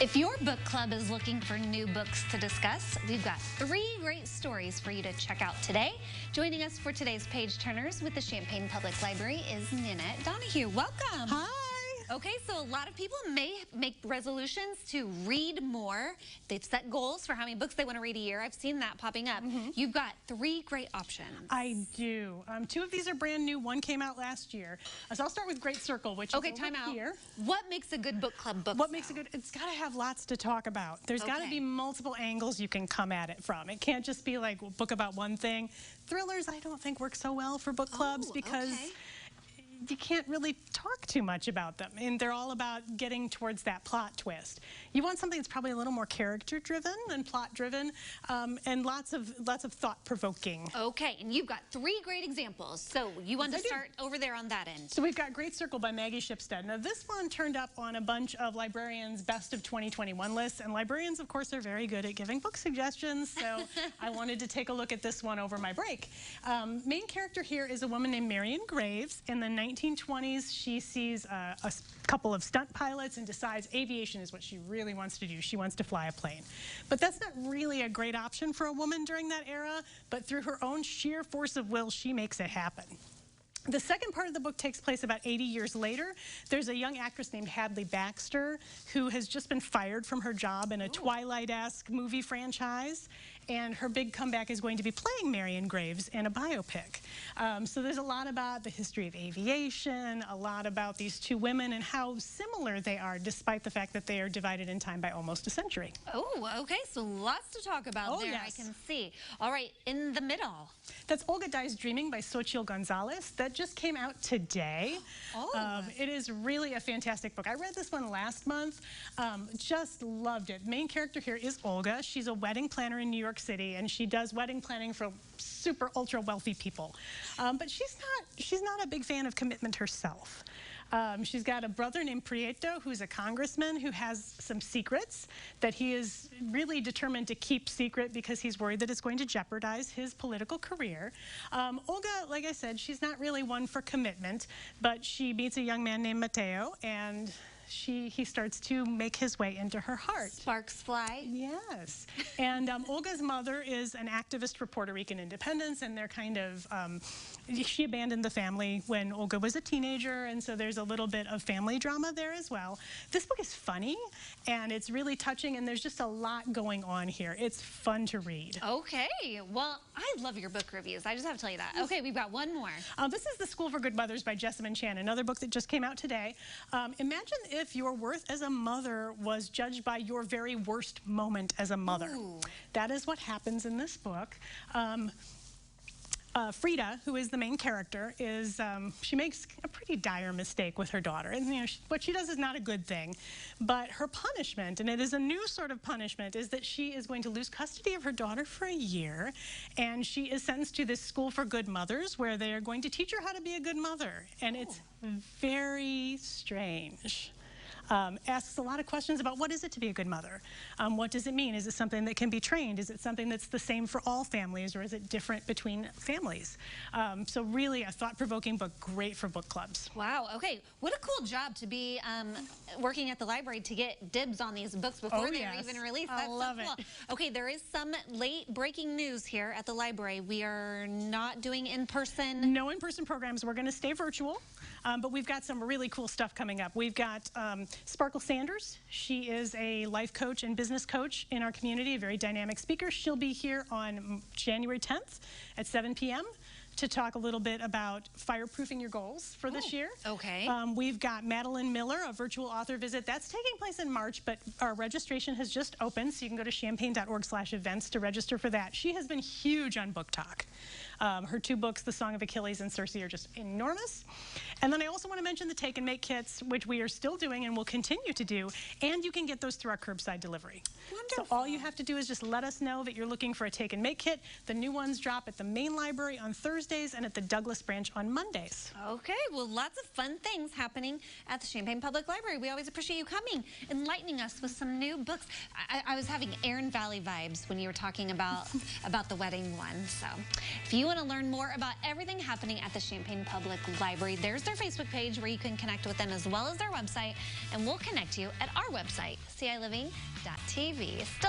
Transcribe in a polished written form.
If your book club is looking for new books to discuss, we've got 3 great stories for you to check out today. Joining us for today's Page Turners with the Champaign Public Library is Ninette Donahue. Welcome. Hi. Okay, so a lot of people may make resolutions to read more. They've set goals for how many books they want to read a year. I've seen that popping up. You've got 3 great options. I do. 2 of these are brand new. One came out last year. So I'll start with Great Circle, which is over time out. here. What makes a good book club book? What makes a good? It's got to have lots to talk about. There's got to be multiple angles you can come at it from. It can't just be like a book about one thing. Thrillers, I don't think work so well for book clubs because you can't really talk too much about them, and they're all about getting towards that plot twist. You want something that's probably a little more character-driven than plot-driven, and lots of thought-provoking. Okay, and you've got 3 great examples. So you want to start over there on that end. So we've got Great Circle by Maggie Shipstead. Now this one turned up on a bunch of librarians' best of 2021 lists, and librarians, of course, are very good at giving book suggestions. So I wanted to take a look at this one over my break. Main character here is a woman named Marion Graves. In the 1920s, she sees a couple of stunt pilots and decides aviation is what she really wants to do. She wants to fly a plane. But that's not really a great option for a woman during that era, but through her own sheer force of will, she makes it happen. The second part of the book takes place about 80 years later. There's a young actress named Hadley Baxter who has just been fired from her job in a Twilight-esque movie franchise, and her big comeback is going to be playing Marion Graves in a biopic. So there's a lot about the history of aviation, a lot about these 2 women and how similar they are, despite the fact that they are divided in time by almost a century. Oh, okay, so lots to talk about there, I can see. All right, in the middle. That's Olga Dies Dreaming by Xochitl Gonzalez. That just came out today. It is really a fantastic book. I read this one last month, just loved it. Main character here is Olga. She's a wedding planner in New York City, and she does wedding planning for super ultra wealthy people. But she's not a big fan of commitment herself. She's got a brother named Prieto, who's a congressman who has some secrets that he is really determined to keep secret because he's worried that it's going to jeopardize his political career. Olga, like I said, she's not really one for commitment, but she meets a young man named Mateo, and he starts to make his way into her heart. Sparks fly. Yes. And Olga's mother is an activist for Puerto Rican independence, and they're kind of, she abandoned the family when Olga was a teenager, and so there's a little bit of family drama there as well. This book is funny, and it's really touching, and there's just a lot going on here. It's fun to read. Okay. Well, I love your book reviews. I just have to tell you that. Okay, we've got one more. This is The School for Good Mothers by Jessamine Chan, another book that just came out today. Imagine if your worth as a mother was judged by your very worst moment as a mother. Ooh. That is what happens in this book. Frida, who is the main character, she makes a pretty dire mistake with her daughter. And what she does is not a good thing. But her punishment, and it is a new sort of punishment, is that she is going to lose custody of her daughter for a year. And she is sentenced to this school for good mothers where they are going to teach her how to be a good mother. And it's very strange. Asks a lot of questions about what is it to be a good mother? What does it mean? Is it something that can be trained? Is it something that's the same for all families, or is it different between families? So really a thought-provoking book, great for book clubs. Wow, okay. What a cool job to be working at the library to get dibs on these books before they are even released. That's I love it. Okay, there is some late breaking news here at the library. We are not doing in-person. No in-person programs. We're going to stay virtual, but we've got some really cool stuff coming up. We've got Sparkle Sanders. She is a life coach and business coach in our community, a very dynamic speaker. She'll be here on January 10th at 7 p.m. to talk a little bit about fireproofing your goals for this year. Okay. We've got Madeline Miller, a virtual author visit. That's taking place in March, but our registration has just opened, so you can go to champaign.org/events to register for that. She has been huge on Book Talk. Her 2 books, The Song of Achilles and Circe, are just enormous. And then I also want to mention the Take and Make kits, which we are still doing and will continue to do, and you can get those through our curbside delivery. Wonderful. So all you have to do is just let us know that you're looking for a Take and Make kit. The new ones drop at the main library on Thursdays and at the Douglas branch on Mondays. Okay, well, lots of fun things happening at the Champaign Public Library. We always appreciate you coming, enlightening us with some new books. I was having Erin Valley vibes when you were talking about the wedding one. So if you you want to learn more about everything happening at the Champaign Public Library, there's their Facebook page where you can connect with them as well as their website, and we'll connect you at our website, CILiving.tv.